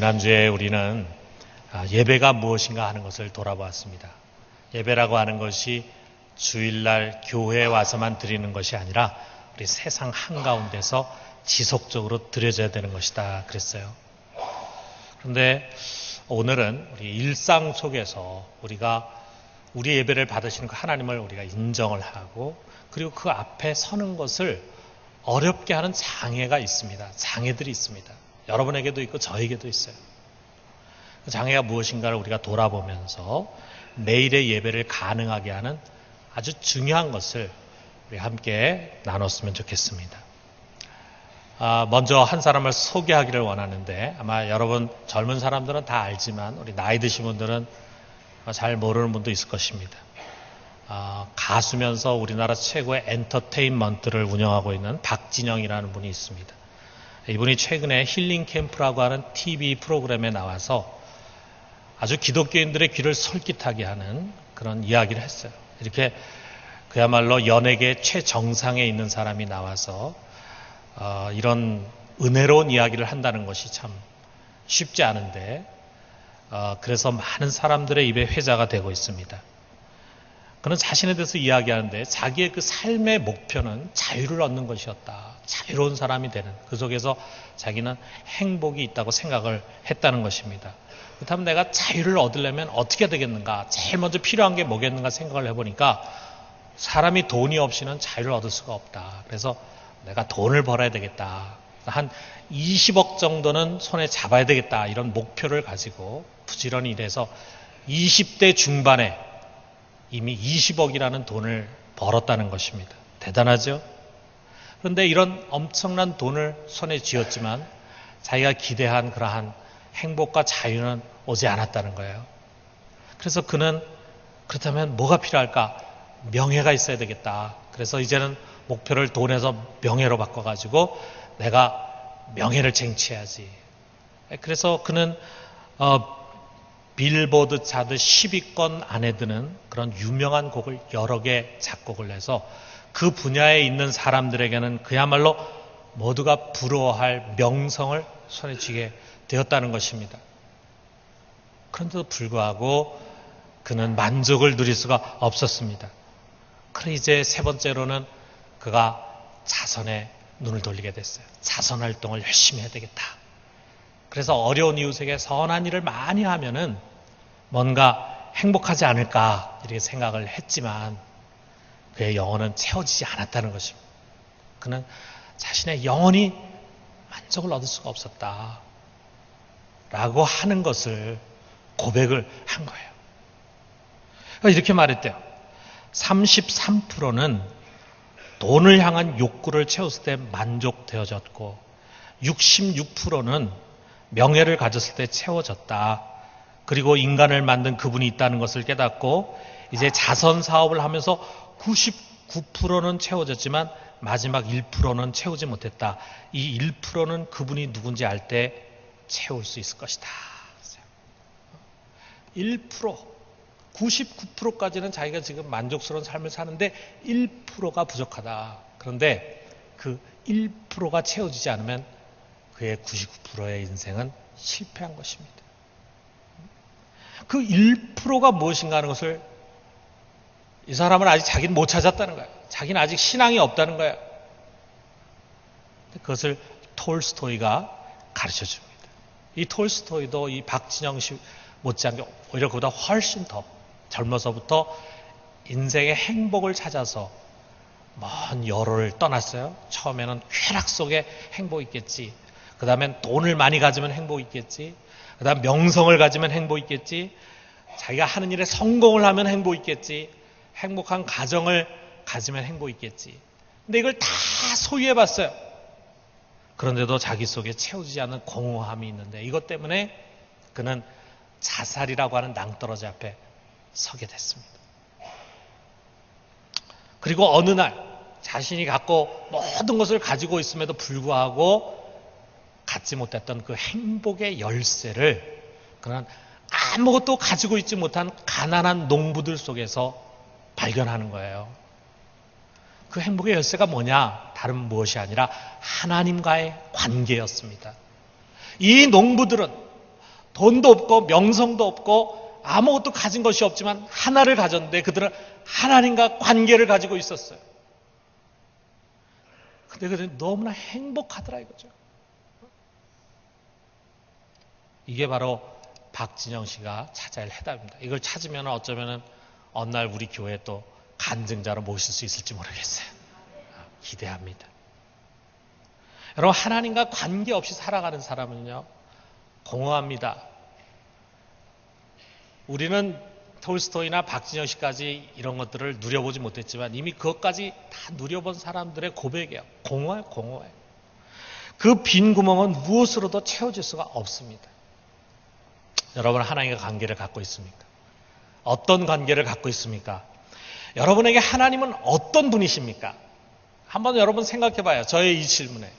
지난주에 우리는 예배가 무엇인가 하는 것을 돌아보았습니다. 예배라고 하는 것이 주일날 교회에 와서만 드리는 것이 아니라 우리 세상 한가운데서 지속적으로 드려져야 되는 것이다 그랬어요. 그런데 오늘은 우리 일상 속에서 우리가 우리 예배를 받으시는 그 하나님을 우리가 인정을 하고 그리고 그 앞에 서는 것을 어렵게 하는 장애가 있습니다. 장애들이 있습니다. 여러분에게도 있고 저에게도 있어요. 그 장애가 무엇인가를 우리가 돌아보면서 내일의 예배를 가능하게 하는 아주 중요한 것을 우리 함께 나눴으면 좋겠습니다. 먼저 한 사람을 소개하기를 원하는데 아마 여러분 젊은 사람들은 다 알지만 우리 나이 드신 분들은 잘 모르는 분도 있을 것입니다. 가수면서 우리나라 최고의 엔터테인먼트를 운영하고 있는 박진영이라는 분이 있습니다. 이분이 최근에 힐링 캠프라고 하는 TV 프로그램에 나와서 아주 기독교인들의 귀를 솔깃하게 하는 그런 이야기를 했어요. 이렇게 그야말로 연예계 최정상에 있는 사람이 나와서 이런 은혜로운 이야기를 한다는 것이 참 쉽지 않은데 그래서 많은 사람들의 입에 회자가 되고 있습니다. 그는 자신에 대해서 이야기하는데 자기의 그 삶의 목표는 자유를 얻는 것이었다. 자유로운 사람이 되는 그 속에서 자기는 행복이 있다고 생각을 했다는 것입니다. 그렇다면 내가 자유를 얻으려면 어떻게 되겠는가? 제일 먼저 필요한 게 뭐겠는가 생각을 해보니까 사람이 돈이 없이는 자유를 얻을 수가 없다. 그래서 내가 돈을 벌어야 되겠다. 한 20억 정도는 손에 잡아야 되겠다. 이런 목표를 가지고 부지런히 일해서 20대 중반에 이미 20억이라는 돈을 벌었다는 것입니다. 대단하죠? 그런데 이런 엄청난 돈을 손에 쥐었지만 자기가 기대한 그러한 행복과 자유는 오지 않았다는 거예요. 그래서 그는 그렇다면 뭐가 필요할까? 명예가 있어야 되겠다. 그래서 이제는 목표를 돈에서 명예로 바꿔가지고 내가 명예를 쟁취해야지. 그래서 그는 빌보드 차트 10위권 안에 드는 그런 유명한 곡을 여러 개 작곡을 해서 그 분야에 있는 사람들에게는 그야말로 모두가 부러워할 명성을 손에 쥐게 되었다는 것입니다. 그런데도 불구하고 그는 만족을 누릴 수가 없었습니다. 그래 이제 세 번째로는 그가 자선에 눈을 돌리게 됐어요. 자선 활동을 열심히 해야 되겠다. 그래서 어려운 이웃에게 선한 일을 많이 하면은 뭔가 행복하지 않을까 이렇게 생각을 했지만 그의 영혼은 채워지지 않았다는 것입니다. 그는 자신의 영혼이 만족을 얻을 수가 없었다 라고 하는 것을 고백을 한 거예요. 이렇게 말했대요. 33%는 돈을 향한 욕구를 채웠을 때 만족되어졌고 66%는 명예를 가졌을 때 채워졌다. 그리고 인간을 만든 그분이 있다는 것을 깨닫고 이제 자선 사업을 하면서 99%는 채워졌지만 마지막 1%는 채우지 못했다. 이 1%는 그분이 누군지 알 때 채울 수 있을 것이다. 1%, 99%까지는 자기가 지금 만족스러운 삶을 사는데 1%가 부족하다. 그런데 그 1%가 채워지지 않으면 그의 99%의 인생은 실패한 것입니다. 그 1%가 무엇인가 하는 것을 이 사람은 아직 자기는 못 찾았다는 거예요. 자기는 아직 신앙이 없다는 거예요. 그것을 톨스토이가 가르쳐 줍니다. 이 톨스토이도 이 박진영 씨 못지않게 오히려 그보다 훨씬 더 젊어서부터 인생의 행복을 찾아서 먼 여로를 떠났어요. 처음에는 쾌락 속에 행복이 있겠지. 그 다음엔 돈을 많이 가지면 행복이 있겠지. 그 다음 명성을 가지면 행복이 있겠지. 자기가 하는 일에 성공을 하면 행복이 있겠지. 행복한 가정을 가지면 행복이 있겠지. 근데 이걸 다 소유해봤어요. 그런데도 자기 속에 채워지지 않는 공허함이 있는데 이것 때문에 그는 자살이라고 하는 낭떠러지 앞에 서게 됐습니다. 그리고 어느 날 자신이 갖고 모든 것을 가지고 있음에도 불구하고 갖지 못했던 그 행복의 열쇠를 그는 아무것도 가지고 있지 못한 가난한 농부들 속에서 발견하는 거예요. 그 행복의 열쇠가 뭐냐? 다른 무엇이 아니라 하나님과의 관계였습니다. 이 농부들은 돈도 없고 명성도 없고 아무것도 가진 것이 없지만 하나를 가졌는데 그들은 하나님과 관계를 가지고 있었어요. 근데 그들은 너무나 행복하더라 이거죠. 이게 바로 박진영 씨가 찾아야 할 해답입니다. 이걸 찾으면 어쩌면 어느 날 우리 교회에 또 간증자로 모실 수 있을지 모르겠어요. 기대합니다. 여러분, 하나님과 관계없이 살아가는 사람은요, 공허합니다. 우리는 톨스토이나 박진영 씨까지 이런 것들을 누려보지 못했지만 이미 그것까지 다 누려본 사람들의 고백이에요. 공허해요, 공허해요. 그 빈 구멍은 무엇으로도 채워질 수가 없습니다. 여러분, 하나님과 관계를 갖고 있습니까? 어떤 관계를 갖고 있습니까? 여러분에게 하나님은 어떤 분이십니까? 한번 여러분 생각해 봐요. 저의 이 질문에.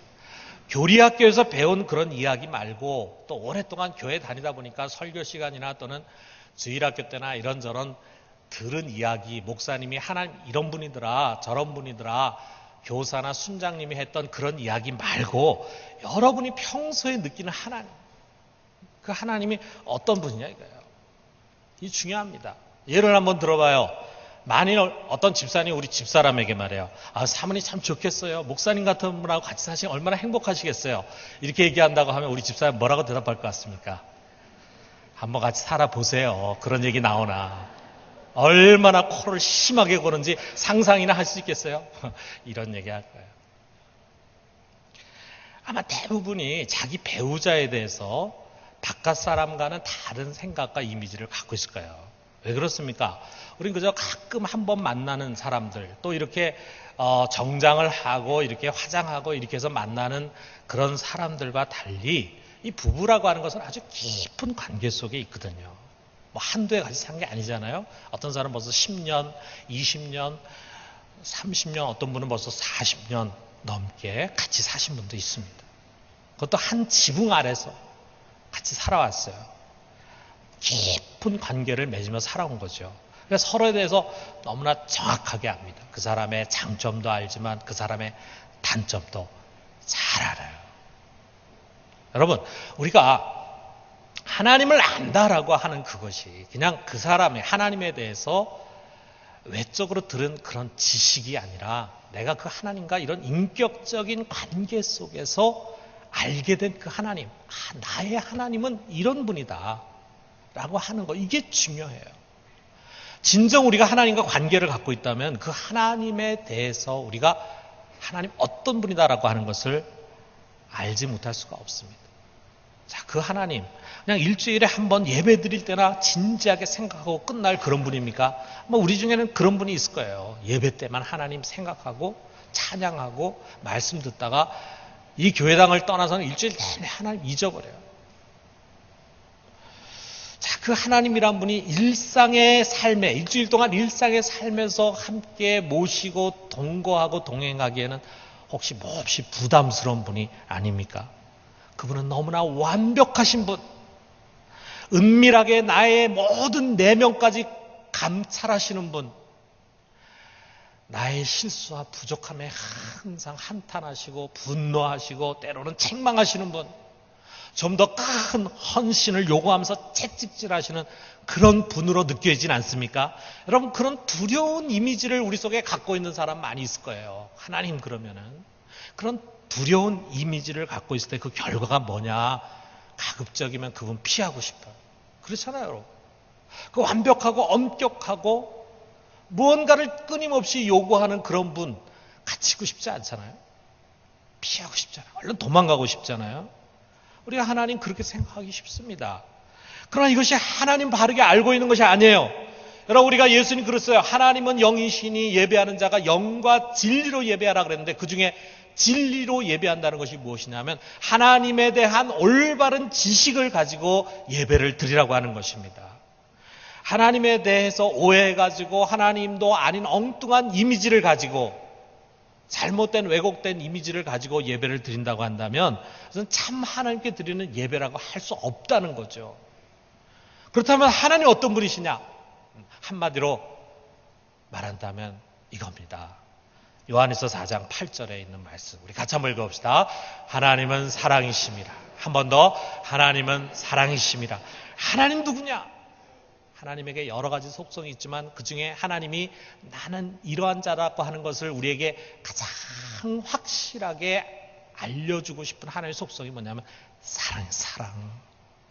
교리학교에서 배운 그런 이야기 말고 또 오랫동안 교회 다니다 보니까 설교 시간이나 또는 주일학교 때나 이런저런 들은 이야기, 목사님이 하나님 이런 분이더라, 저런 분이더라, 교사나 순장님이 했던 그런 이야기 말고 여러분이 평소에 느끼는 하나님, 그 하나님이 어떤 분이냐 이거예요. 이 중요합니다. 예를 한번 들어봐요. 만일 어떤 집사님이 우리 집사람에게 말해요. 사모님 참 좋겠어요. 목사님 같은 분하고 같이 사시면 얼마나 행복하시겠어요. 이렇게 얘기한다고 하면 우리 집사님 뭐라고 대답할 것 같습니까? 한번 같이 살아보세요. 그런 얘기 나오나. 얼마나 코를 심하게 고는지 상상이나 할 수 있겠어요? 이런 얘기 할 거예요. 아마 대부분이 자기 배우자에 대해서 바깥 사람과는 다른 생각과 이미지를 갖고 있을 거예요. 왜 그렇습니까? 우린 그저 가끔 한번 만나는 사람들, 또 이렇게 정장을 하고 이렇게 화장하고 이렇게 해서 만나는 그런 사람들과 달리 이 부부라고 하는 것은 아주 깊은 관계 속에 있거든요. 뭐 한두 해 같이 산 게 아니잖아요. 어떤 사람은 벌써 10년, 20년, 30년, 어떤 분은 벌써 40년 넘게 같이 사신 분도 있습니다. 그것도 한 지붕 아래서 같이 살아왔어요. 깊은 관계를 맺으며 살아온 거죠. 그래서 서로에 대해서 너무나 정확하게 압니다. 그 사람의 장점도 알지만 그 사람의 단점도 잘 알아요. 여러분, 우리가 하나님을 안다라고 하는 그것이 그냥 그 사람의 하나님에 대해서 외적으로 들은 그런 지식이 아니라 내가 그 하나님과 이런 인격적인 관계 속에서 알게 된 그 하나님, 나의 하나님은 이런 분이다 라고 하는 거, 이게 중요해요. 진정 우리가 하나님과 관계를 갖고 있다면 그 하나님에 대해서 우리가 하나님 어떤 분이다라고 하는 것을 알지 못할 수가 없습니다. 자, 그 하나님 그냥 일주일에 한 번 예배 드릴 때나 진지하게 생각하고 끝날 그런 분입니까? 우리 중에는 그런 분이 있을 거예요. 예배 때만 하나님 생각하고 찬양하고 말씀 듣다가 이 교회당을 떠나서는 일주일 내내 하나님 잊어버려요. 자, 그 하나님이란 분이 일상의 삶에, 일주일 동안 일상의 삶에서 함께 모시고 동거하고 동행하기에는 혹시 몹시 부담스러운 분이 아닙니까? 그분은 너무나 완벽하신 분, 은밀하게 나의 모든 내면까지 감찰하시는 분, 나의 실수와 부족함에 항상 한탄하시고 분노하시고 때로는 책망하시는 분, 좀 더 큰 헌신을 요구하면서 채찍질하시는 그런 분으로 느껴지진 않습니까? 여러분, 그런 두려운 이미지를 우리 속에 갖고 있는 사람 많이 있을 거예요. 하나님 그러면은 그런 두려운 이미지를 갖고 있을 때 그 결과가 뭐냐? 가급적이면 그분 피하고 싶어요. 그렇잖아요, 여러분. 그 완벽하고 엄격하고 무언가를 끊임없이 요구하는 그런 분 같이 있고 싶지 않잖아요. 피하고 싶잖아요. 얼른 도망가고 싶잖아요. 우리가 하나님 그렇게 생각하기 쉽습니다. 그러나 이것이 하나님 바르게 알고 있는 것이 아니에요. 여러분, 우리가 예수님 그랬어요. 하나님은 영이시니 예배하는 자가 영과 진리로 예배하라 그랬는데 그 중에 진리로 예배한다는 것이 무엇이냐면 하나님에 대한 올바른 지식을 가지고 예배를 드리라고 하는 것입니다. 하나님에 대해서 오해해가지고 하나님도 아닌 엉뚱한 이미지를 가지고 잘못된 왜곡된 이미지를 가지고 예배를 드린다고 한다면 그것은 참 하나님께 드리는 예배라고 할 수 없다는 거죠. 그렇다면 하나님 어떤 분이시냐? 한마디로 말한다면 이겁니다. 요한일서 4장 8절에 있는 말씀. 우리 같이 한번 읽어봅시다. 하나님은 사랑이심이라. 한 번 더. 하나님은 사랑이심이라. 하나님 누구냐? 하나님에게 여러 가지 속성이 있지만 그 중에 하나님이 나는 이러한 자라고 하는 것을 우리에게 가장 확실하게 알려주고 싶은 하나님의 속성이 뭐냐면 사랑이에요. 사랑.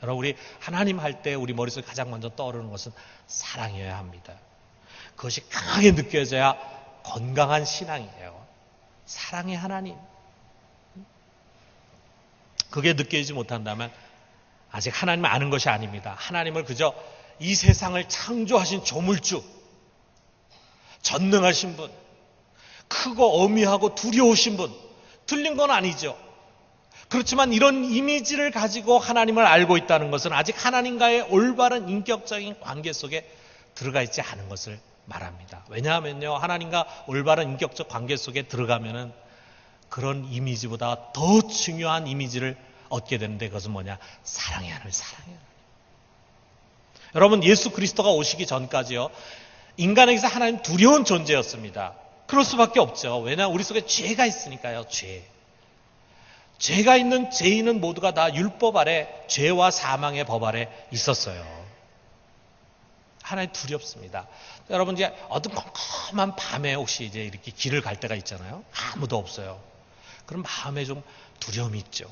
여러분, 우리 하나님 할 때 우리 머릿속에 가장 먼저 떠오르는 것은 사랑이어야 합니다. 그것이 강하게 느껴져야 건강한 신앙이에요. 사랑의 하나님. 그게 느껴지지 못한다면 아직 하나님을 아는 것이 아닙니다. 하나님을 그저 이 세상을 창조하신 조물주, 전능하신 분, 크고 어미하고 두려우신 분, 틀린 건 아니죠. 그렇지만 이런 이미지를 가지고 하나님을 알고 있다는 것은 아직 하나님과의 올바른 인격적인 관계 속에 들어가 있지 않은 것을 말합니다. 왜냐하면요, 하나님과 올바른 인격적 관계 속에 들어가면은 그런 이미지보다 더 중요한 이미지를 얻게 되는데 그것은 뭐냐? 사랑의 하나님, 사랑의 하나님. 여러분, 예수 그리스도가 오시기 전까지요, 인간에게서 하나님 두려운 존재였습니다. 그럴 수밖에 없죠. 왜냐하면 우리 속에 죄가 있으니까요. 죄가 있는 죄인은 모두가 다 율법 아래, 죄와 사망의 법 아래 있었어요. 하나님 두렵습니다. 여러분, 이제 어떤 컴컴한 밤에 혹시 이제 이렇게 길을 갈 때가 있잖아요. 아무도 없어요. 그럼 마음에 좀 두려움이 있죠.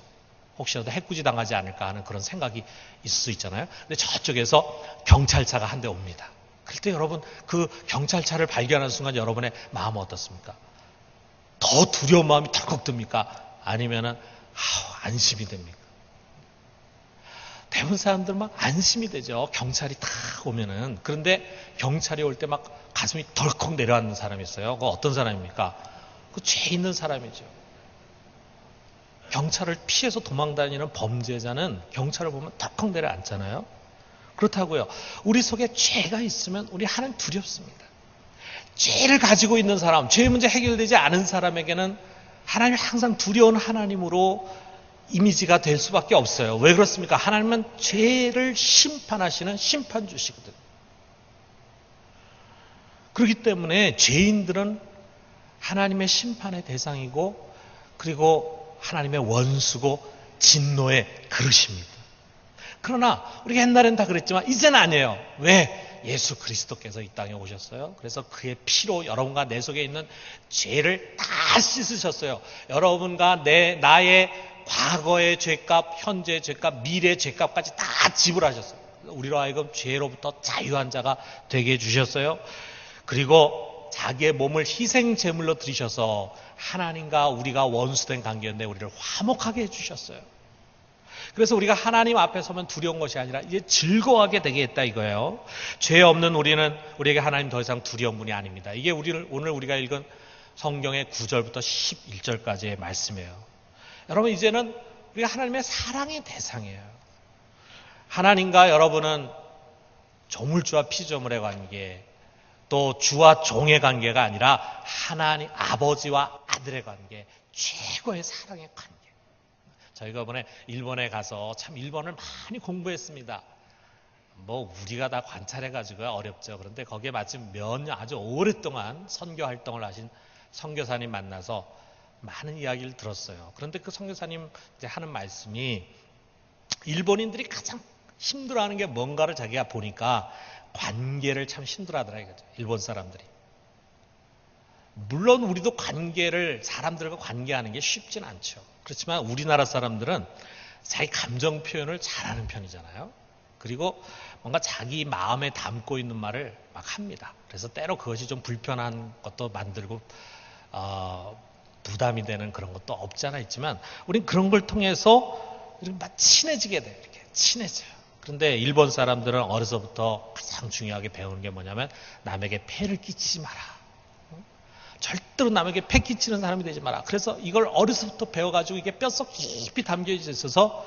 혹시라도 해코지 당하지 않을까 하는 그런 생각이 있을 수 있잖아요. 근데 저쪽에서 경찰차가 한 대 옵니다. 그럴 때 여러분, 그 경찰차를 발견하는 순간 여러분의 마음은 어떻습니까? 더 두려운 마음이 덜컥 듭니까? 아니면은 안심이 됩니까? 대부분 사람들 막 안심이 되죠. 경찰이 딱 오면은. 그런데 경찰이 올 때 막 가슴이 덜컥 내려앉는 사람이 있어요. 그거 어떤 사람입니까? 그 죄 있는 사람이죠. 경찰을 피해서 도망다니는 범죄자는 경찰을 보면 덜컥 내려앉잖아요. 그렇다고요. 우리 속에 죄가 있으면 우리 하나님 두렵습니다. 죄를 가지고 있는 사람, 죄의 문제 해결되지 않은 사람에게는 하나님이 항상 두려운 하나님으로 이미지가 될 수밖에 없어요. 왜 그렇습니까? 하나님은 죄를 심판하시는 심판주시거든요. 그렇기 때문에 죄인들은 하나님의 심판의 대상이고, 그리고 하나님의 원수고 진노의 그릇입니다. 그러나 우리가 옛날엔 다 그랬지만 이제는 아니에요. 왜? 예수 그리스도께서 이 땅에 오셨어요. 그래서 그의 피로 여러분과 내 속에 있는 죄를 다 씻으셨어요. 여러분과 나의 과거의 죄값, 현재의 죄값, 미래의 죄값까지 다 지불하셨어요. 우리로 하여금 죄로부터 자유한 자가 되게 해주셨어요. 그리고 자기의 몸을 희생 제물로 드리셔서 하나님과 우리가 원수된 관계였는데 우리를 화목하게 해주셨어요. 그래서 우리가 하나님 앞에 서면 두려운 것이 아니라 이제 즐거워하게 되게 했다 이거예요. 죄 없는 우리에게 하나님 더 이상 두려운 분이 아닙니다. 이게 오늘 우리가 읽은 성경의 9절부터 11절까지의 말씀이에요. 여러분, 이제는 우리가 하나님의 사랑의 대상이에요. 하나님과 여러분은 조물주와 피조물의 관계, 또 주와 종의 관계가 아니라 하나님 아버지와 아들의 관계, 최고의 사랑의 관계. 저희가 이번에 일본에 가서 참 일본을 많이 공부했습니다. 뭐 우리가 다 관찰해가지고 어렵죠. 그런데 거기에 마침 몇 년 아주 오랫동안 선교 활동을 하신 선교사님 만나서 많은 이야기를 들었어요. 그런데 그 선교사님 이제 하는 말씀이 일본인들이 가장 힘들어하는 게 뭔가를 자기가 보니까 관계를 참 힘들어하더라고요. 일본 사람들이. 물론 우리도 사람들과 관계하는 게 쉽진 않죠. 그렇지만 우리나라 사람들은 자기 감정 표현을 잘하는 편이잖아요. 그리고 뭔가 자기 마음에 담고 있는 말을 막 합니다. 그래서 때로 그것이 좀 불편한 것도 만들고 부담이 되는 그런 것도 없지 않아 있지만 우린 그런 걸 통해서 이렇게 막 친해지게 돼요. 이렇게 친해져요. 그런데 일본 사람들은 어려서부터 가장 중요하게 배우는 게 뭐냐면 남에게 폐를 끼치지 마라. 절대로 남에게 폐 끼치는 사람이 되지 마라. 그래서 이걸 어려서부터 배워가지고 이게 뼛속 깊이 담겨 있어서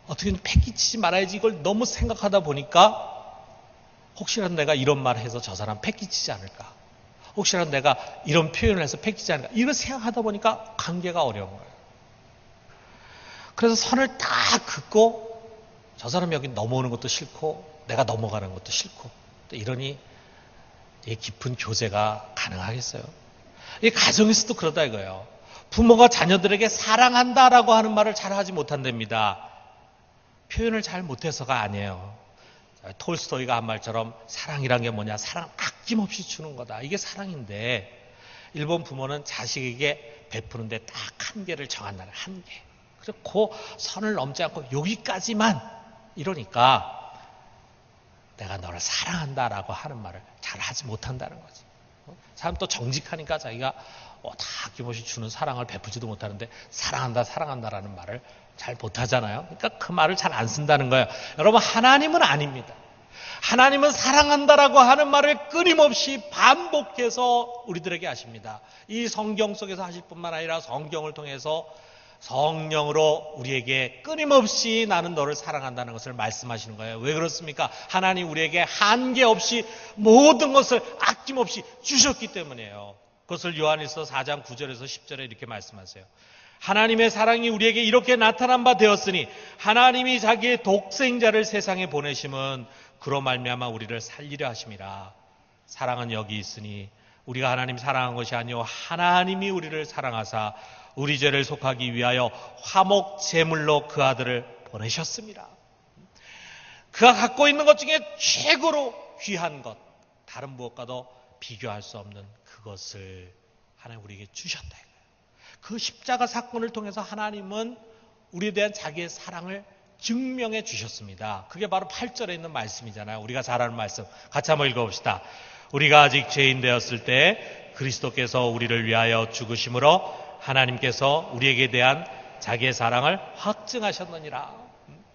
어떻게든 폐 끼치지 말아야지 이걸 너무 생각하다 보니까 혹시라도 내가 이런 말을 해서 저 사람 폐 끼치지 않을까. 혹시라도 내가 이런 표현을 해서 폐 끼치지 않을까. 이걸 생각하다 보니까 관계가 어려운 거예요. 그래서 선을 다 긋고 저 사람이 여기 넘어오는 것도 싫고 내가 넘어가는 것도 싫고 또 이러니 깊은 교제가 가능하겠어요. 이 가정에서도 그러다 이거예요. 부모가 자녀들에게 사랑한다라고 하는 말을 잘 하지 못한답니다. 표현을 잘 못해서가 아니에요. 톨스토이가 한 말처럼 사랑이란 게 뭐냐? 사랑 아낌없이 주는 거다. 이게 사랑인데 일본 부모는 자식에게 베푸는데 딱 한계를 정한다는 한계. 그리고 그 선을 넘지 않고 여기까지만 이러니까 내가 너를 사랑한다라고 하는 말을 잘 하지 못한다는 거지. 사람 또 정직하니까 자기가 다 아낌없이 주는 사랑을 베푸지도 못하는데 사랑한다 사랑한다라는 말을 잘 못하잖아요. 그러니까 그 말을 잘 안 쓴다는 거예요. 여러분, 하나님은 아닙니다. 하나님은 사랑한다라고 하는 말을 끊임없이 반복해서 우리들에게 하십니다. 이 성경 속에서 하실 뿐만 아니라 성경을 통해서 성령으로 우리에게 끊임없이 나는 너를 사랑한다는 것을 말씀하시는 거예요. 왜 그렇습니까? 하나님 우리에게 한계 없이 모든 것을 아낌없이 주셨기 때문이에요. 그것을 요한일서 4장 9절에서 10절에 이렇게 말씀하세요. 하나님의 사랑이 우리에게 이렇게 나타난 바 되었으니 하나님이 자기의 독생자를 세상에 보내심은 그로 말미암아 우리를 살리려 하심이라. 사랑은 여기 있으니 우리가 하나님 사랑한 것이 아니요 하나님이 우리를 사랑하사 우리 죄를 속하기 위하여 화목 제물로 그 아들을 보내셨습니다. 그가 갖고 있는 것 중에 최고로 귀한 것, 다른 무엇과도 비교할 수 없는 그것을 하나님 우리에게 주셨다. 그 십자가 사건을 통해서 하나님은 우리에 대한 자기의 사랑을 증명해 주셨습니다. 그게 바로 8절에 있는 말씀이잖아요. 우리가 잘 아는 말씀. 같이 한번 읽어봅시다. 우리가 아직 죄인 되었을 때 그리스도께서 우리를 위하여 죽으심으로 하나님께서 우리에게 대한 자기의 사랑을 확증하셨느니라.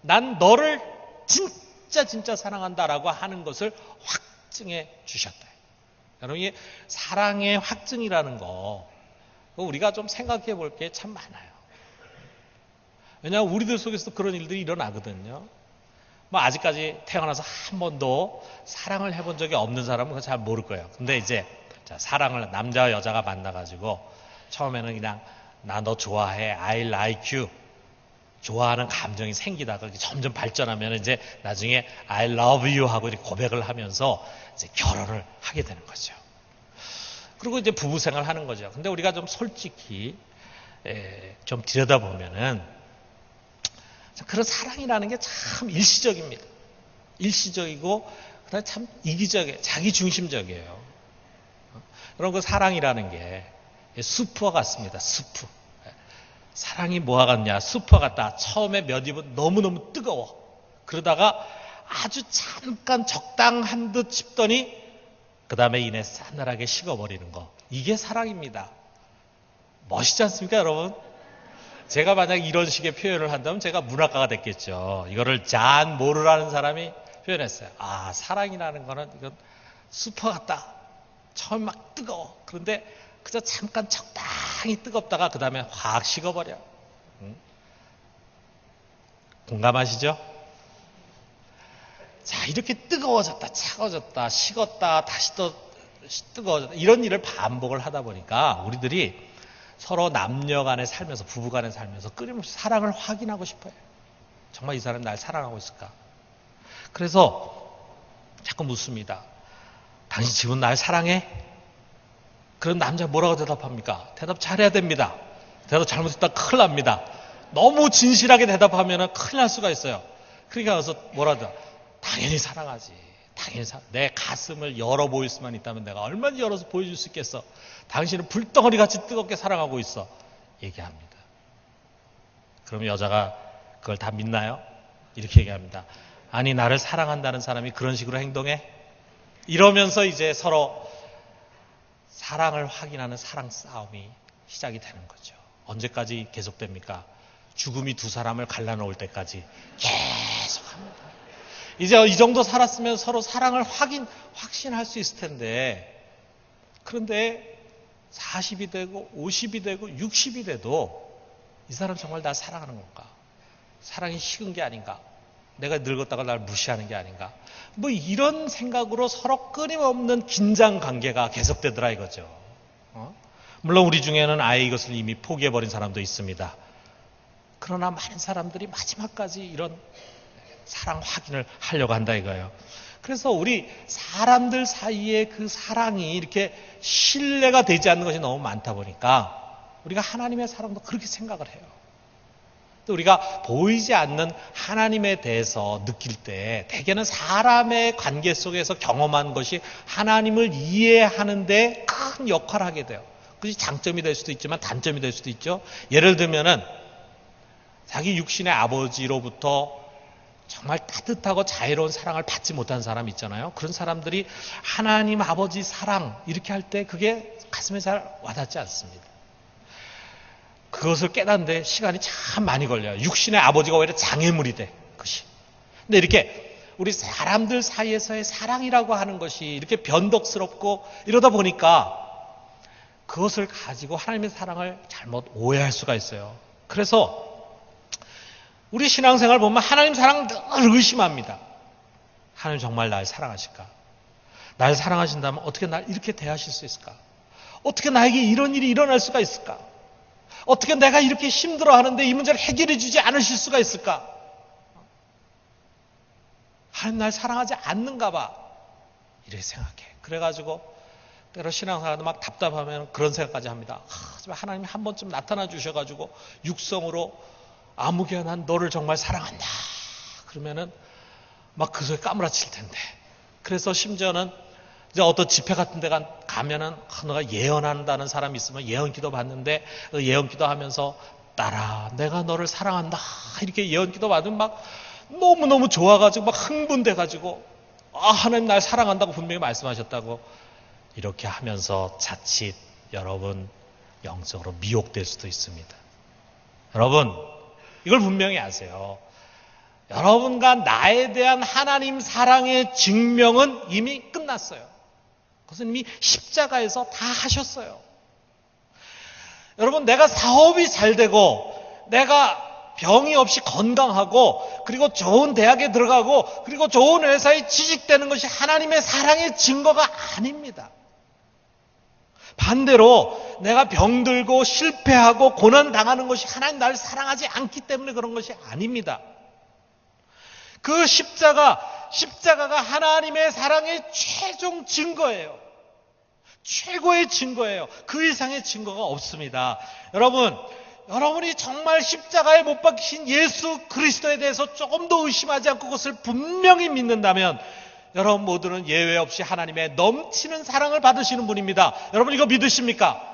난 너를 진짜 사랑한다라고 하는 것을 확증해 주셨다. 여러분, 이 사랑의 확증이라는 거 우리가 좀 생각해 볼 게 참 많아요. 왜냐하면 우리들 속에서도 그런 일들이 일어나거든요. 뭐 아직까지 태어나서 한 번도 사랑을 해본 적이 없는 사람은 그거 잘 모를 거예요. 근데 이제 사랑을 남자와 여자가 만나가지고 처음에는 그냥 나 너 좋아해, I like you, 좋아하는 감정이 생기다가 점점 발전하면 이제 나중에 I love you 하고 고백을 하면서 이제 결혼을 하게 되는 거죠. 그리고 이제 부부 생활을 하는 거죠. 근데 우리가 좀 솔직히 좀 들여다보면은 그런 사랑이라는 게 참 일시적입니다. 일시적이고 그다음에 참 이기적이에요. 자기 중심적이에요. 그럼 그 사랑이라는 게 수프와 같습니다. 수프. 사랑이 뭐와 같냐? 수프와 같다. 처음에 몇 입은 너무너무 뜨거워. 그러다가 아주 잠깐 적당한 듯 싶더니 그 다음에 이내 싸늘하게 식어버리는 거. 이게 사랑입니다. 멋있지 않습니까, 여러분? 제가 만약 이런 식의 표현을 한다면 제가 문학가가 됐겠죠. 이거를 잔 모르라는 사람이 표현했어요. 아, 사랑이라는 거는 이건 수퍼 같다. 처음 막 뜨거워. 그런데 그저 잠깐 적당히 뜨겁다가 그 다음에 확 식어버려. 공감하시죠? 자, 이렇게 뜨거워졌다, 차가워졌다, 식었다, 다시 또 뜨거워졌다. 이런 일을 반복을 하다 보니까 우리들이 서로 남녀 간에 살면서, 부부 간에 살면서 끊임없이 사랑을 확인하고 싶어요. 정말 이 사람이 날 사랑하고 있을까? 그래서 자꾸 묻습니다. 당신 지금 날 사랑해? 그런 남자 뭐라고 대답합니까? 대답 잘해야 됩니다. 대답 잘못했다 큰일 납니다. 너무 진실하게 대답하면 큰일 날 수가 있어요. 그러니까 가서 뭐라도 당연히 사랑하지. 당연히 내 가슴을 열어 보일 수만 있다면 내가 얼마나 열어서 보여줄 수 있겠어. 당신은 불덩어리 같이 뜨겁게 사랑하고 있어. 얘기합니다. 그럼 여자가 그걸 다 믿나요? 이렇게 얘기합니다. 아니, 나를 사랑한다는 사람이 그런 식으로 행동해? 이러면서 이제 서로 사랑을 확인하는 사랑 싸움이 시작이 되는 거죠. 언제까지 계속됩니까? 죽음이 두 사람을 갈라놓을 때까지 계속합니다. 이제 이 정도 살았으면 서로 사랑을 확신할 수 있을 텐데, 그런데 40이 되고 50이 되고 60이 돼도 이 사람 정말 날 사랑하는 건가? 사랑이 식은 게 아닌가? 내가 늙었다가 날 무시하는 게 아닌가? 뭐 이런 생각으로 서로 끊임없는 긴장 관계가 계속되더라 이거죠. 물론 우리 중에는 아예 이것을 이미 포기해버린 사람도 있습니다. 그러나 많은 사람들이 마지막까지 이런 사랑 확인을 하려고 한다 이거예요. 그래서 우리 사람들 사이에 그 사랑이 이렇게 신뢰가 되지 않는 것이 너무 많다 보니까 우리가 하나님의 사랑도 그렇게 생각을 해요. 또 우리가 보이지 않는 하나님에 대해서 느낄 때 대개는 사람의 관계 속에서 경험한 것이 하나님을 이해하는 데 큰 역할을 하게 돼요. 그것이 장점이 될 수도 있지만 단점이 될 수도 있죠. 예를 들면은 자기 육신의 아버지로부터 정말 따뜻하고 자애로운 사랑을 받지 못한 사람 있잖아요. 그런 사람들이 하나님 아버지 사랑 이렇게 할 때 그게 가슴에 잘 와닿지 않습니다. 그것을 깨닫는데 시간이 참 많이 걸려요. 육신의 아버지가 오히려 장애물이 돼, 그것이. 근데 이렇게 우리 사람들 사이에서의 사랑이라고 하는 것이 이렇게 변덕스럽고 이러다 보니까 그것을 가지고 하나님의 사랑을 잘못 오해할 수가 있어요. 그래서 우리 신앙생활 보면 하나님 사랑 늘 의심합니다. 하나님 정말 날 사랑하실까? 날 사랑하신다면 어떻게 날 이렇게 대하실 수 있을까? 어떻게 나에게 이런 일이 일어날 수가 있을까? 어떻게 내가 이렇게 힘들어하는데 이 문제를 해결해 주지 않으실 수가 있을까? 하나님 날 사랑하지 않는가 봐. 이렇게 생각해. 그래가지고 때로 신앙생활도 막 답답하면 그런 생각까지 합니다. 하나님이 한 번쯤 나타나 주셔가지고 육성으로 아무개야 난 너를 정말 사랑한다. 그러면은 막 그 속에 까무라칠 텐데. 그래서 심지어는 이제 어떤 집회 같은 데 가면은 너가 예언한다는 사람이 있으면 예언기도 받는데 그 예언기도 하면서 딸아 내가 너를 사랑한다 이렇게 예언기도 받으면 막 너무너무 좋아가지고 막 흥분돼가지고 하나님 날 사랑한다고 분명히 말씀하셨다고 이렇게 하면서 자칫 여러분 영적으로 미혹될 수도 있습니다. 여러분 이걸 분명히 아세요. 여러분과 나에 대한 하나님 사랑의 증명은 이미 끝났어요. 그것은 이미 십자가에서 다 하셨어요. 여러분 내가 사업이 잘 되고 내가 병이 없이 건강하고 그리고 좋은 대학에 들어가고 그리고 좋은 회사에 취직되는 것이 하나님의 사랑의 증거가 아닙니다. 반대로 내가 병들고 실패하고 고난당하는 것이 하나님 나를 사랑하지 않기 때문에 그런 것이 아닙니다. 그 십자가가 하나님의 사랑의 최종 증거예요. 최고의 증거예요. 그 이상의 증거가 없습니다. 여러분이 정말 십자가에 못 박히신 예수 그리스도에 대해서 조금 더 의심하지 않고 그것을 분명히 믿는다면 여러분 모두는 예외 없이 하나님의 넘치는 사랑을 받으시는 분입니다. 여러분 이거 믿으십니까?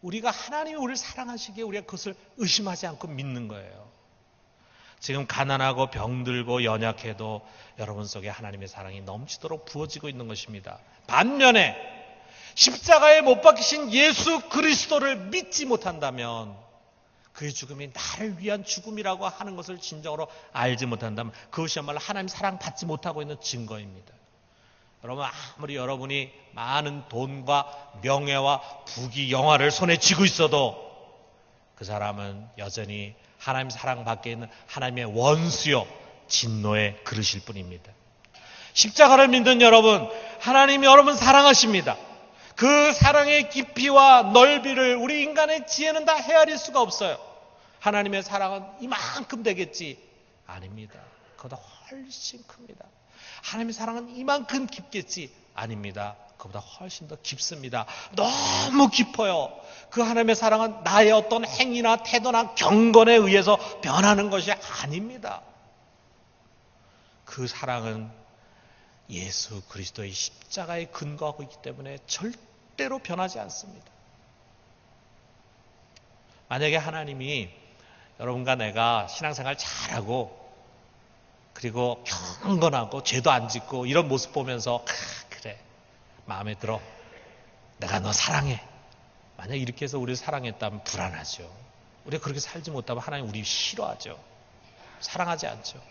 우리가 하나님이 우리를 사랑하시기에 우리가 그것을 의심하지 않고 믿는 거예요. 지금 가난하고 병들고 연약해도 여러분 속에 하나님의 사랑이 넘치도록 부어지고 있는 것입니다. 반면에 십자가에 못 박히신 예수 그리스도를 믿지 못한다면 그의 죽음이 나를 위한 죽음이라고 하는 것을 진정으로 알지 못한다면 그것이야말로 하나님 사랑 받지 못하고 있는 증거입니다. 여러분 아무리 여러분이 많은 돈과 명예와 부귀 영화를 손에 쥐고 있어도 그 사람은 여전히 하나님 사랑 밖에 있는 하나님의 원수요 진노의 그릇일 뿐입니다. 십자가를 믿는 여러분 하나님이 여러분 사랑하십니다. 그 사랑의 깊이와 넓이를 우리 인간의 지혜는 다 헤아릴 수가 없어요. 하나님의 사랑은 이만큼 되겠지? 아닙니다. 그보다 훨씬 큽니다. 하나님의 사랑은 이만큼 깊겠지? 아닙니다. 그보다 훨씬 더 깊습니다. 너무 깊어요. 그 하나님의 사랑은 나의 어떤 행위나 태도나 경건에 의해서 변하는 것이 아닙니다. 그 사랑은 예수 그리스도의 십자가에 근거하고 있기 때문에 절대로 변하지 않습니다. 만약에 하나님이 여러분과 내가 신앙생활 잘하고 그리고 경건하고 죄도 안 짓고 이런 모습 보면서 그래 마음에 들어 내가 너 사랑해 만약 이렇게 해서 우리를 사랑했다면 불안하죠. 우리가 그렇게 살지 못하면 하나님 우리 싫어하죠. 사랑하지 않죠.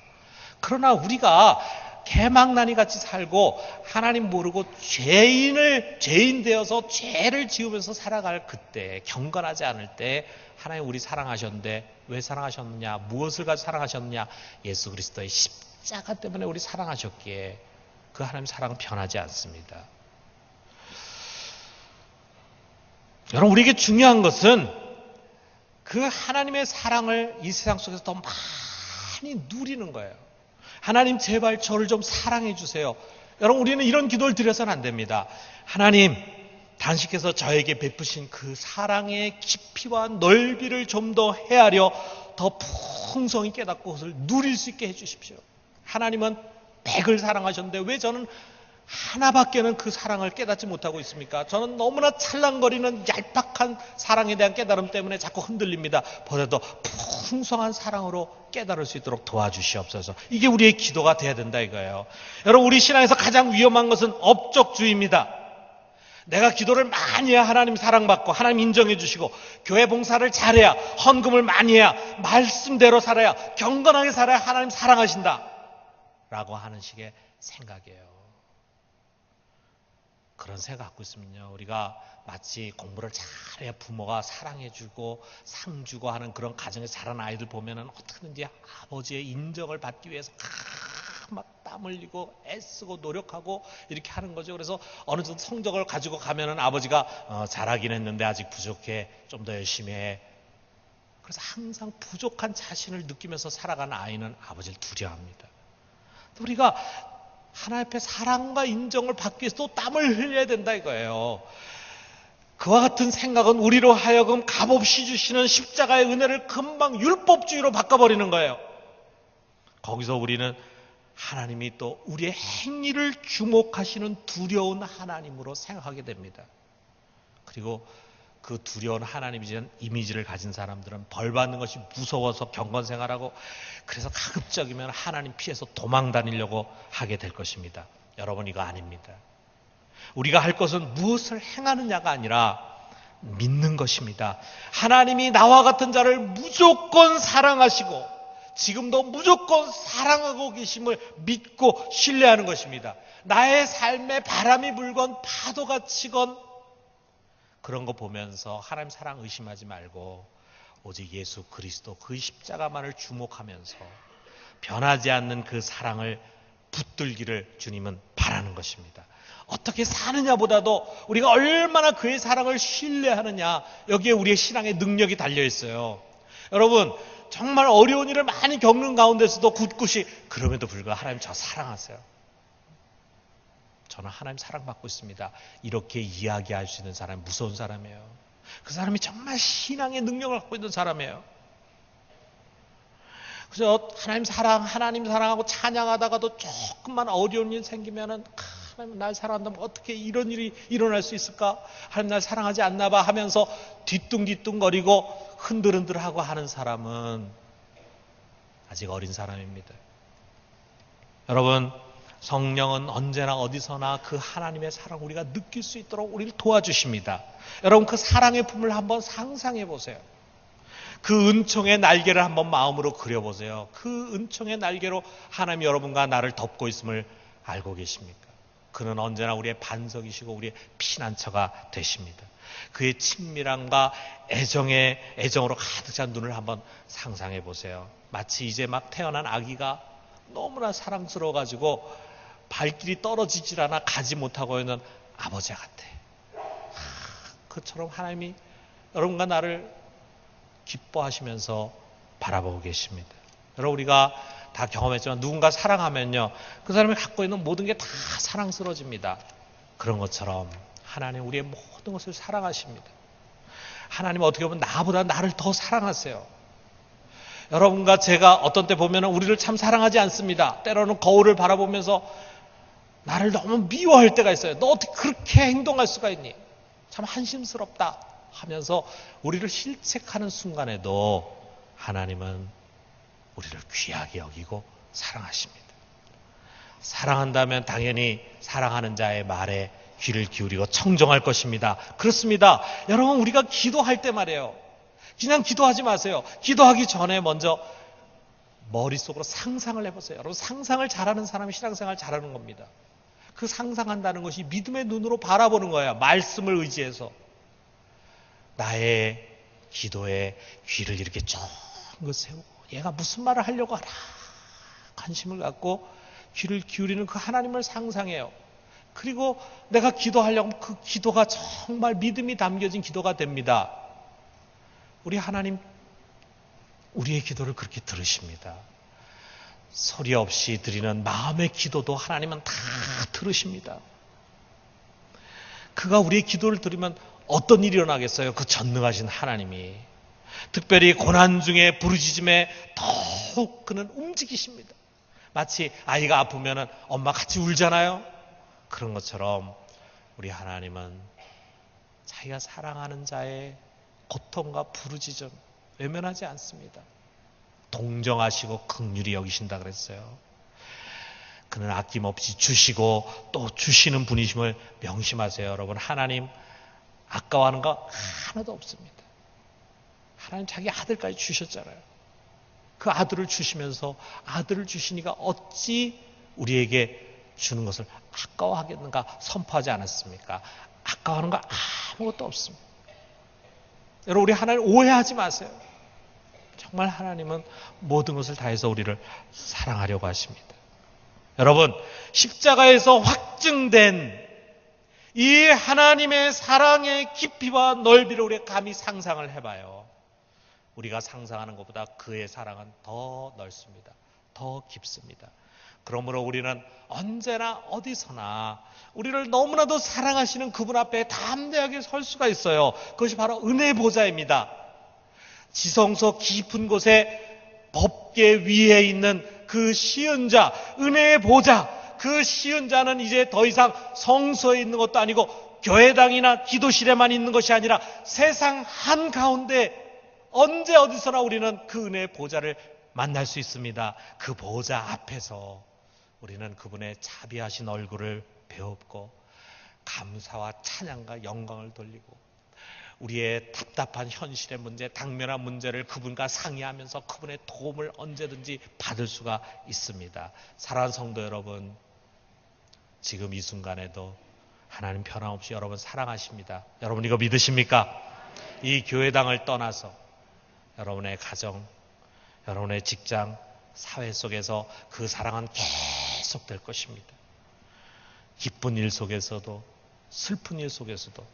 그러나 우리가 개망나니 같이 살고 하나님 모르고 죄인 되어서 죄를 지으면서 살아갈 그때 경건하지 않을 때 하나님 우리 사랑하셨는데 왜 사랑하셨느냐 무엇을 가지고 사랑하셨느냐 예수 그리스도의 십자가 때문에 우리 사랑하셨기에 그 하나님 사랑은 변하지 않습니다. 여러분 우리에게 중요한 것은 그 하나님의 사랑을 이 세상 속에서 더 많이 누리는 거예요. 하나님 제발 저를 좀 사랑해 주세요. 여러분, 우리는 이런 기도를 드려서는 안 됩니다. 하나님, 당신께서 저에게 베푸신 그 사랑의 깊이와 넓이를 좀 더 헤아려 더 풍성히 깨닫고 그것을 누릴 수 있게 해주십시오. 하나님은 100을 사랑하셨는데 왜 저는 하나밖에는 그 사랑을 깨닫지 못하고 있습니까? 저는 너무나 찰랑거리는 얄팍한 사랑에 대한 깨달음 때문에 자꾸 흔들립니다. 보다도 풍성한 사랑으로 깨달을 수 있도록 도와주시옵소서. 이게 우리의 기도가 돼야 된다 이거예요. 여러분, 우리 신앙에서 가장 위험한 것은 업적주의입니다. 내가 기도를 많이 해야 하나님 사랑받고 하나님 인정해 주시고 교회 봉사를 잘해야, 헌금을 많이 해야, 말씀대로 살아야, 경건하게 살아야 하나님 사랑하신다 라고 하는 식의 생각이에요. 그런 생각 갖고 있으면요, 우리가 마치 공부를 잘해야 부모가 사랑해주고 상 주고 하는 그런 가정에서 자란 아이들 보면은 어떻게든지 아버지의 인정을 받기 위해서 막 땀 흘리고 애쓰고 노력하고 이렇게 하는 거죠. 그래서 어느 정도 성적을 가지고 가면은 아버지가 잘하긴 했는데 아직 부족해, 좀 더 열심히 해. 그래서 항상 부족한 자신을 느끼면서 살아가는 아이는 아버지를 두려워합니다. 우리가 하나님 앞에 사랑과 인정을 받기 위해서 또 땀을 흘려야 된다 이거예요. 그와 같은 생각은 우리로 하여금 값없이 주시는 십자가의 은혜를 금방 율법주의로 바꿔버리는 거예요. 거기서 우리는 하나님이 또 우리의 행위를 주목하시는 두려운 하나님으로 생각하게 됩니다. 그리고 그 두려운 하나님이라는 이미지를 가진 사람들은 벌받는 것이 무서워서 경건생활하고, 그래서 가급적이면 하나님 피해서 도망 다니려고 하게 될 것입니다. 여러분, 이거 아닙니다. 우리가 할 것은 무엇을 행하느냐가 아니라 믿는 것입니다. 하나님이 나와 같은 자를 무조건 사랑하시고 지금도 무조건 사랑하고 계심을 믿고 신뢰하는 것입니다. 나의 삶에 바람이 불건 파도가 치건 그런 거 보면서 하나님 사랑 의심하지 말고 오직 예수 그리스도 그 십자가만을 주목하면서 변하지 않는 그 사랑을 붙들기를 주님은 바라는 것입니다. 어떻게 사느냐보다도 우리가 얼마나 그의 사랑을 신뢰하느냐, 여기에 우리의 신앙의 능력이 달려 있어요. 여러분, 정말 어려운 일을 많이 겪는 가운데서도 굳굳이 그럼에도 불구하고 하나님 저 사랑하세요. 저는 하나님 사랑받고 있습니다. 이렇게 이야기할 수 있는 사람이 무서운 사람이에요. 그 사람이 정말 신앙의 능력을 갖고 있는 사람이에요. 그래서 하나님 사랑하고 찬양하다가도 조금만 어려운 일 생기면은 하나님 날 사랑한다면 어떻게 이런 일이 일어날 수 있을까? 하나님 날 사랑하지 않나 봐 하면서 뒤뚱뒤뚱거리고 흔들흔들하고 하는 사람은 아직 어린 사람입니다. 여러분, 성령은 언제나 어디서나 그 하나님의 사랑을 우리가 느낄 수 있도록 우리를 도와주십니다. 여러분, 그 사랑의 품을 한번 상상해 보세요. 그 은총의 날개를 한번 마음으로 그려보세요. 그 은총의 날개로 하나님이 여러분과 나를 덮고 있음을 알고 계십니까? 그는 언제나 우리의 반석이시고 우리의 피난처가 되십니다. 그의 친밀함과 애정으로 가득 찬 눈을 한번 상상해 보세요. 마치 이제 막 태어난 아기가 너무나 사랑스러워가지고 발길이 떨어지질 않아 가지 못하고 있는 아버지 같아. 그처럼 하나님이 여러분과 나를 기뻐하시면서 바라보고 계십니다. 여러분, 우리가 다 경험했지만 누군가 사랑하면요, 그 사람이 갖고 있는 모든 게 다 사랑스러워집니다. 그런 것처럼 하나님 우리의 모든 것을 사랑하십니다. 하나님은 어떻게 보면 나보다 나를 더 사랑하세요. 여러분과 제가 어떤 때 보면 우리를 참 사랑하지 않습니다. 때로는 거울을 바라보면서 나를 너무 미워할 때가 있어요. 너 어떻게 그렇게 행동할 수가 있니? 참 한심스럽다 하면서 우리를 실책하는 순간에도 하나님은 우리를 귀하게 여기고 사랑하십니다. 사랑한다면 당연히 사랑하는 자의 말에 귀를 기울이고 청정할 것입니다. 그렇습니다. 여러분, 우리가 기도할 때 말이에요, 그냥 기도하지 마세요. 기도하기 전에 먼저 머릿속으로 상상을 해보세요. 여러분, 상상을 잘하는 사람이 신앙생활 잘하는 겁니다. 그 상상한다는 것이 믿음의 눈으로 바라보는 거예요. 말씀을 의지해서 나의 기도에 귀를 이렇게 쫑긋 세우고 얘가 무슨 말을 하려고 하나 관심을 갖고 귀를 기울이는 그 하나님을 상상해요. 그리고 내가 기도하려고 하면 그 기도가 정말 믿음이 담겨진 기도가 됩니다. 우리 하나님 우리의 기도를 그렇게 들으십니다. 소리 없이 드리는 마음의 기도도 하나님은 다 들으십니다. 그가 우리의 기도를 들으면 어떤 일이 일어나겠어요? 그 전능하신 하나님이. 특별히 고난 중에 부르짖음에 더욱 그는 움직이십니다. 마치 아이가 아프면 엄마 같이 울잖아요. 그런 것처럼 우리 하나님은 자기가 사랑하는 자의 고통과 부르짖음 외면하지 않습니다. 동정하시고 긍휼히 여기신다 그랬어요. 그는 아낌없이 주시고 또 주시는 분이심을 명심하세요. 여러분, 하나님 아까워하는 거 하나도 없습니다. 하나님 자기 아들까지 주셨잖아요. 그 아들을 주시면서 아들을 주시니까 어찌 우리에게 주는 것을 아까워하겠는가 선포하지 않았습니까? 아까워하는 거 아무것도 없습니다. 여러분, 우리 하나님 오해하지 마세요. 정말 하나님은 모든 것을 다해서 우리를 사랑하려고 하십니다. 여러분, 십자가에서 확증된 이 하나님의 사랑의 깊이와 넓이를 우리가 감히 상상을 해봐요. 우리가 상상하는 것보다 그의 사랑은 더 넓습니다. 더 깊습니다. 그러므로 우리는 언제나 어디서나 우리를 너무나도 사랑하시는 그분 앞에 담대하게 설 수가 있어요. 그것이 바로 은혜의 보좌입니다. 지성소 깊은 곳에 법계 위에 있는 그 시은자, 은혜의 보좌, 그 시은자는 이제 더 이상 성소에 있는 것도 아니고 교회당이나 기도실에만 있는 것이 아니라 세상 한가운데 언제 어디서나 우리는 그 은혜의 보좌를 만날 수 있습니다. 그 보좌 앞에서 우리는 그분의 자비하신 얼굴을 배웁고 감사와 찬양과 영광을 돌리고 우리의 답답한 현실의 문제, 당면한 문제를 그분과 상의하면서 그분의 도움을 언제든지 받을 수가 있습니다. 사랑하는 성도 여러분, 지금 이 순간에도 하나님 변함없이 여러분 사랑하십니다. 여러분 이거 믿으십니까? 이 교회당을 떠나서 여러분의 가정, 여러분의 직장, 사회 속에서 그 사랑은 계속될 것입니다. 기쁜 일 속에서도 슬픈 일 속에서도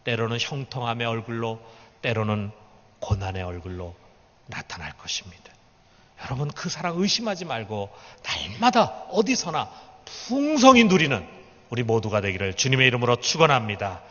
때로는 형통함의 얼굴로 때로는 고난의 얼굴로 나타날 것입니다. 여러분 그 사랑 의심하지 말고 날마다 어디서나 풍성히 누리는 우리 모두가 되기를 주님의 이름으로 축원합니다.